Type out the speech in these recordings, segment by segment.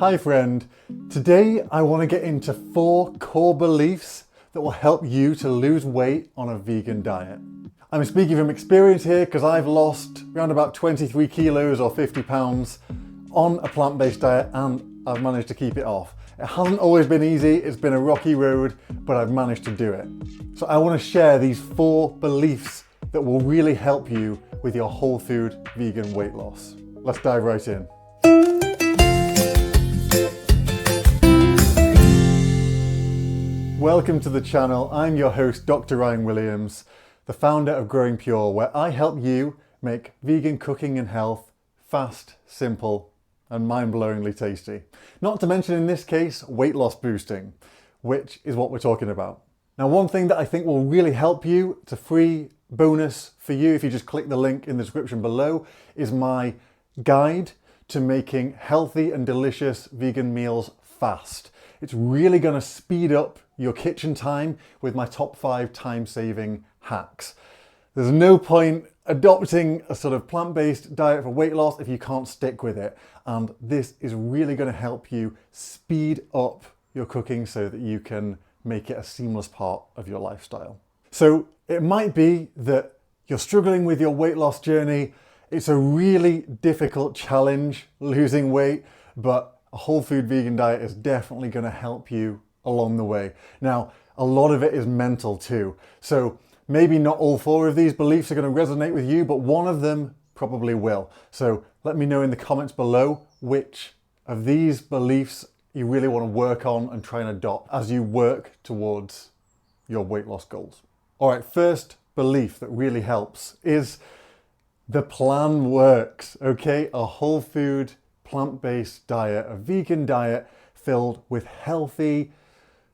Hi friend, today I want to get into 4 core beliefs that will help you to lose weight on a vegan diet. I'm speaking from experience here because I've lost around about 23 kilos or 50 pounds on a plant-based diet and I've managed to keep it off. It hasn't always been easy, it's been a rocky road, but I've managed to do it. So I want to share these 4 beliefs that will really help you with your whole food vegan weight loss. Let's dive right in. Welcome to the channel. I'm your host, Dr. Ryan Williams, the founder of Growing Pure, where I help you make vegan cooking and health fast, simple, and mind-blowingly tasty. Not to mention, in this case, weight loss boosting, which is what we're talking about. Now, one thing that I think will really help you, it's a free bonus for you if you just click the link in the description below, is my guide to making healthy and delicious vegan meals fast. It's really going to speed up your kitchen time with my top 5 time-saving hacks. There's no point adopting a sort of plant-based diet for weight loss if you can't stick with it. And this is really going to help you speed up your cooking so that you can make it a seamless part of your lifestyle. So it might be that you're struggling with your weight loss journey. It's a really difficult challenge, losing weight, but a whole food vegan diet is definitely going to help you along the way. Now, a lot of it is mental too. So maybe not all 4 of these beliefs are going to resonate with you, but one of them probably will. So let me know in the comments below which of these beliefs you really want to work on and try and adopt as you work towards your weight loss goals. All right, first belief that really helps is the plan works, okay? A whole food, plant-based diet, a vegan diet filled with healthy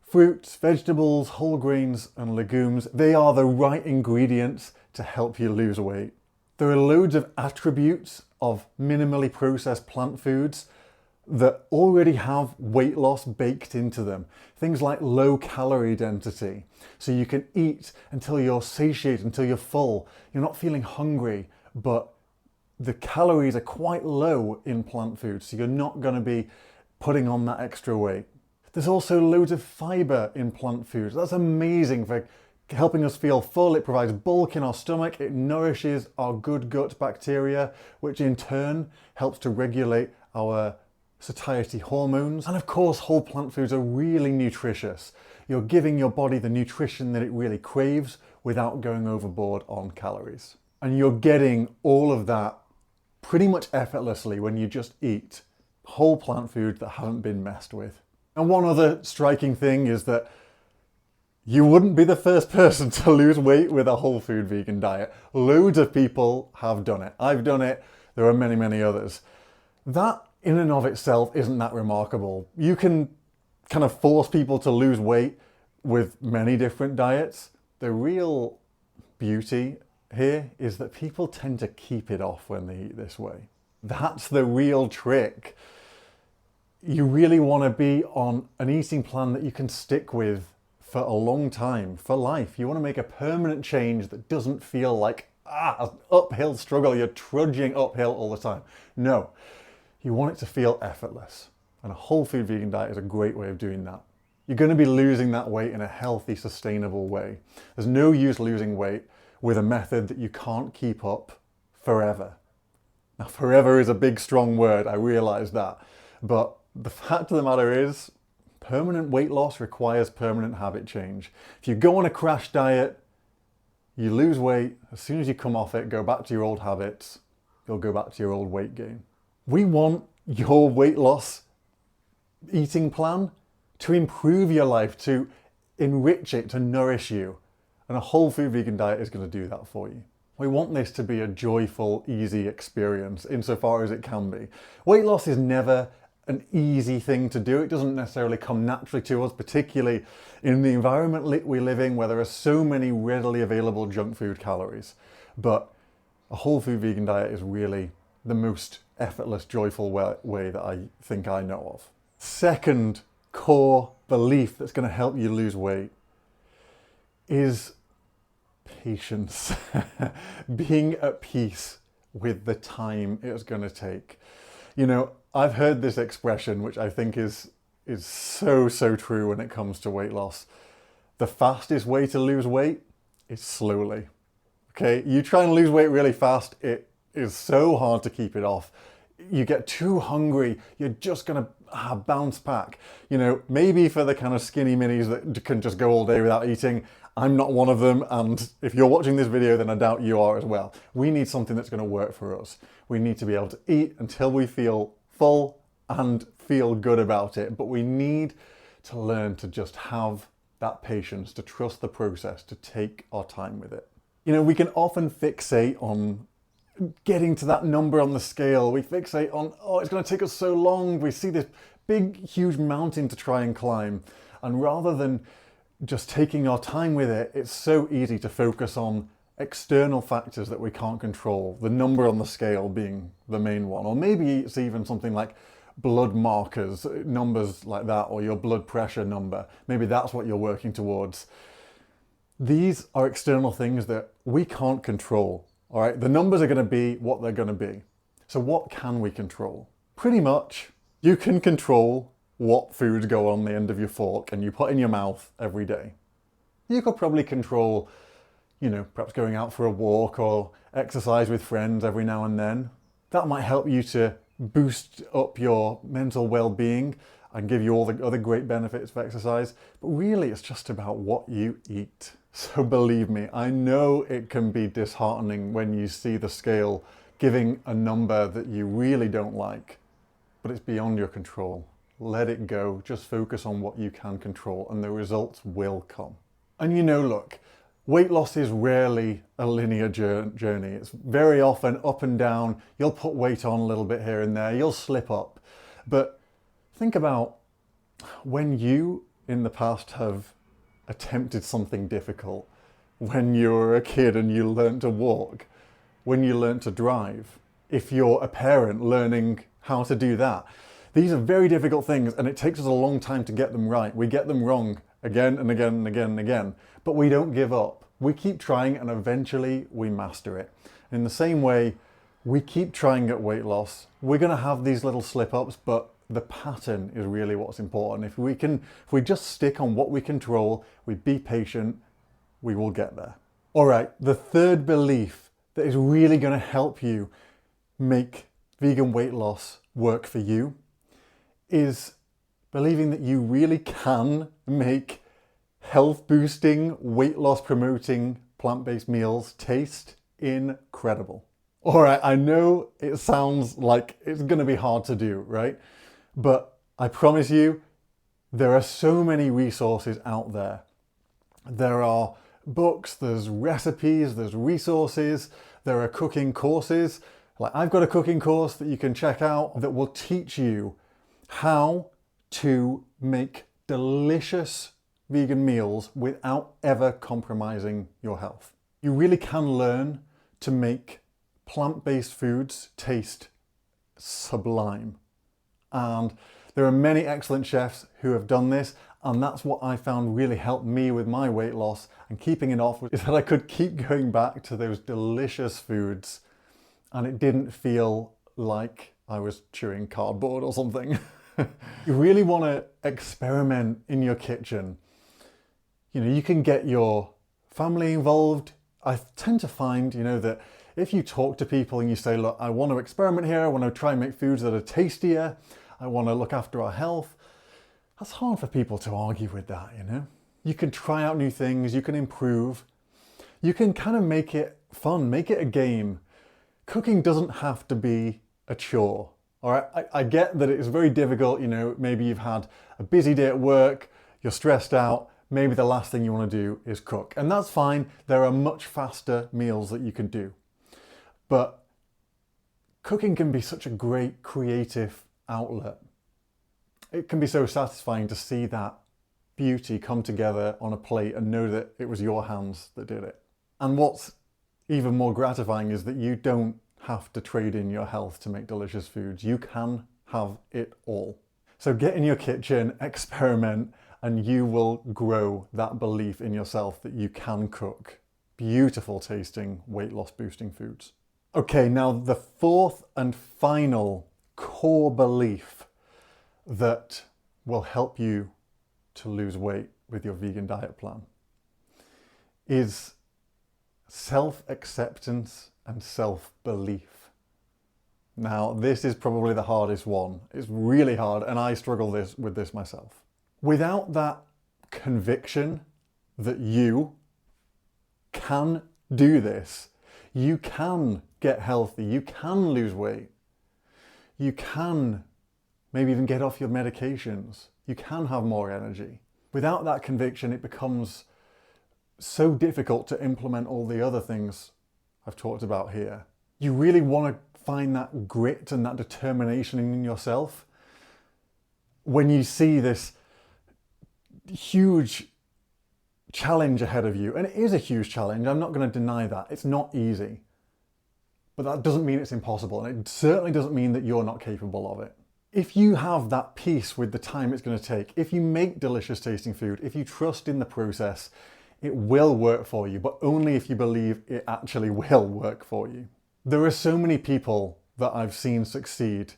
fruits, vegetables, whole grains and legumes. They are the right ingredients to help you lose weight. There are loads of attributes of minimally processed plant foods that already have weight loss baked into them. Things like low calorie density. So you can eat until you're satiated, until you're full. You're not feeling hungry, but the calories are quite low in plant foods, so you're not going to be putting on that extra weight. There's also loads of fiber in plant foods. That's amazing for helping us feel full. It provides bulk in our stomach. It nourishes our good gut bacteria, which in turn helps to regulate our satiety hormones. And of course, whole plant foods are really nutritious. You're giving your body the nutrition that it really craves without going overboard on calories. And you're getting all of that pretty much effortlessly when you just eat whole plant food that haven't been messed with. And one other striking thing is that you wouldn't be the first person to lose weight with a whole food vegan diet. Loads of people have done it. I've done it. There are many, many others. That in and of itself isn't that remarkable. You can kind of force people to lose weight with many different diets. The real beauty here is that people tend to keep it off when they eat this way. That's the real trick. You really want to be on an eating plan that you can stick with for a long time, for life. You want to make a permanent change that doesn't feel like an uphill struggle. You're trudging uphill all the time. No, you want it to feel effortless. And a whole food vegan diet is a great way of doing that. You're going to be losing that weight in a healthy, sustainable way. There's no use losing weight with a method that you can't keep up forever. Now, forever is a big, strong word, I realize that. But the fact of the matter is, permanent weight loss requires permanent habit change. If you go on a crash diet, you lose weight, as soon as you come off it, go back to your old habits, you'll go back to your old weight gain. We want your weight loss eating plan to improve your life, to enrich it, to nourish you. And a whole food vegan diet is going to do that for you. We want this to be a joyful, easy experience insofar as it can be. Weight loss is never an easy thing to do. It doesn't necessarily come naturally to us, particularly in the environment we live in where there are so many readily available junk food calories. But a whole food vegan diet is really the most effortless, joyful way that I think I know of. Second core belief that's going to help you lose weight is patience. Being at peace with the time it's going to take. You know, I've heard this expression, which I think is so true when it comes to weight loss. The fastest way to lose weight is slowly. Okay, you try and lose weight really fast, it is so hard to keep it off. You get too hungry, you're just gonna bounce back. You know, maybe for the kind of skinny minis that can just go all day without eating, I'm not one of them, and if you're watching this video, then I doubt you are as well. We need something that's gonna work for us. We need to be able to eat until we feel full and feel good about it, but we need to learn to just have that patience, to trust the process, to take our time with it. You know, we can often fixate on getting to that number on the scale. We fixate on, oh, it's going to take us so long. We see this big, huge mountain to try and climb. And rather than just taking our time with it, it's so easy to focus on external factors that we can't control, the number on the scale being the main one. Or maybe it's even something like blood markers, numbers like that, or your blood pressure number. Maybe that's what you're working towards. These are external things that we can't control, all right? The numbers are going to be what they're going to be. So what can we control? Pretty much, you can control what foods go on the end of your fork and you put in your mouth every day. You could probably control, you know, perhaps going out for a walk or exercise with friends every now and then. That might help you to boost up your mental well-being and give you all the other great benefits of exercise. But really, it's just about what you eat. So believe me, I know it can be disheartening when you see the scale giving a number that you really don't like, but it's beyond your control. Let it go. Just focus on what you can control and the results will come. And you know, look, weight loss is rarely a linear journey. It's very often up and down. You'll put weight on a little bit here and there. You'll slip up. But think about when you in the past have attempted something difficult, when you were a kid and you learned to walk, when you learned to drive, if you're a parent learning how to do that. These are very difficult things and it takes us a long time to get them right. We get them wrong again and again and again and again, but we don't give up. We keep trying and eventually we master it. In the same way, we keep trying at weight loss. We're going to have these little slip-ups, but the pattern is really what's important. If we just stick on what we control, we be patient, we will get there. All right, the third belief that is really going to help you make vegan weight loss work for you is believing that you really can make health boosting, weight loss promoting plant-based meals taste incredible. All right, I know it sounds like it's going to be hard to do, right? But I promise you, there are so many resources out there. There are books, there's recipes, there's resources, there are cooking courses. Like I've got a cooking course that you can check out that will teach you how to make delicious vegan meals without ever compromising your health. You really can learn to make plant-based foods taste sublime. And there are many excellent chefs who have done this, and that's what I found really helped me with my weight loss and keeping it off, is that I could keep going back to those delicious foods and it didn't feel like I was chewing cardboard or something. You really want to experiment in your kitchen. You know, you can get your family involved. I tend to find, you know, that if you talk to people and you say, look, I want to experiment here, I want to try and make foods that are tastier, I want to look after our health, that's hard for people to argue with that, you know? You can try out new things, you can improve, you can kind of make it fun, make it a game. Cooking doesn't have to be a chore, all right? I get that it's very difficult, you know, maybe you've had a busy day at work, you're stressed out, maybe the last thing you want to do is cook. And that's fine, there are much faster meals that you can do. But cooking can be such a great creative outlet. It can be so satisfying to see that beauty come together on a plate and know that it was your hands that did it. And what's even more gratifying is that you don't have to trade in your health to make delicious foods. You can have it all. So get in your kitchen, experiment, and you will grow that belief in yourself that you can cook beautiful tasting weight loss boosting foods. Okay, now the fourth and final core belief that will help you to lose weight with your vegan diet plan is self-acceptance and self-belief. Now, this is probably the hardest one. It's really hard, and I struggle with this myself. Without that conviction that you can do this, you can get healthy, you can lose weight, you can maybe even get off your medications, you can have more energy. Without that conviction, it becomes so difficult to implement all the other things I've talked about here. You really want to find that grit and that determination in yourself when you see this huge challenge ahead of you. And it is a huge challenge, I'm not going to deny that. It's not easy. But that doesn't mean it's impossible, and it certainly doesn't mean that you're not capable of it. If you have that peace with the time it's going to take, if you make delicious tasting food, if you trust in the process, it will work for you, but only if you believe it actually will work for you. There are so many people that I've seen succeed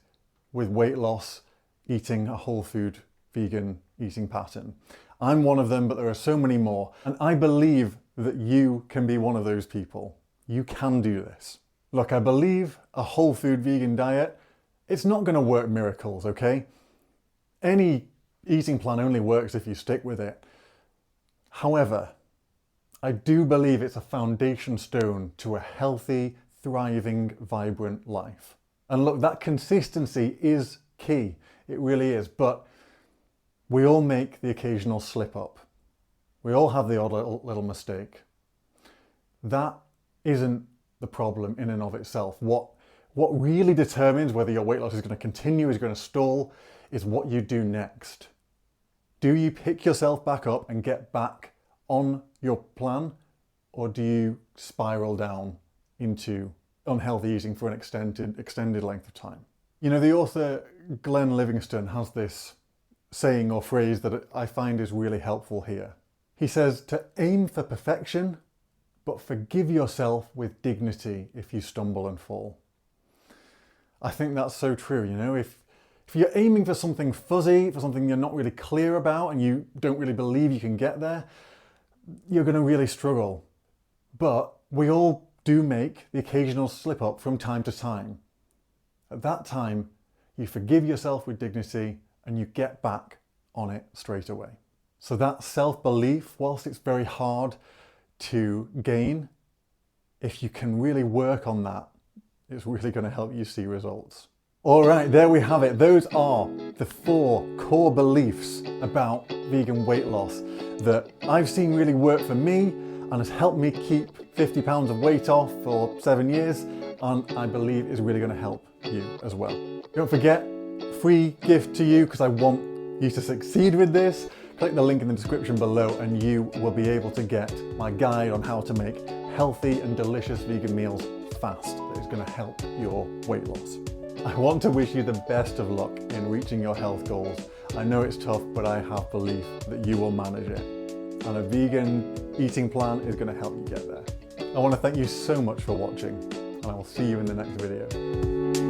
with weight loss, eating a whole food, vegan eating pattern. I'm one of them, but there are so many more. And I believe that you can be one of those people. You can do this. Look, I believe a whole food vegan diet, it's not going to work miracles, okay? Any eating plan only works if you stick with it. However, I do believe it's a foundation stone to a healthy, thriving, vibrant life. And look, that consistency is key. It really is. But we all make the occasional slip up. We all have the odd little mistake. That isn't the problem in and of itself. What really determines whether your weight loss is going to continue, is going to stall, is what you do next. Do you pick yourself back up and get back on your plan, or do you spiral down into unhealthy eating for an extended length of time? You know, the author Glenn Livingston has this saying or phrase that I find is really helpful here. He says to aim for perfection, but forgive yourself with dignity if you stumble and fall. I think that's so true, you know, if you're aiming for something fuzzy, for something you're not really clear about and you don't really believe you can get there, you're going to really struggle. But we all do make the occasional slip up from time to time. At that time, you forgive yourself with dignity and you get back on it straight away. So that self-belief, whilst it's very hard to gain, if you can really work on that, it's really going to help you see results. All right, there we have it. Those are the 4 core beliefs about vegan weight loss that I've seen really work for me and has helped me keep 50 pounds of weight off for 7 years, and I believe is really going to help you as well. Don't forget, free gift to you because I want you to succeed with this. Click the link in the description below and you will be able to get my guide on how to make healthy and delicious vegan meals fast. That is going to help your weight loss. I want to wish you the best of luck in reaching your health goals. I know it's tough, but I have belief that you will manage it. And a vegan eating plan is going to help you get there. I want to thank you so much for watching, and I will see you in the next video.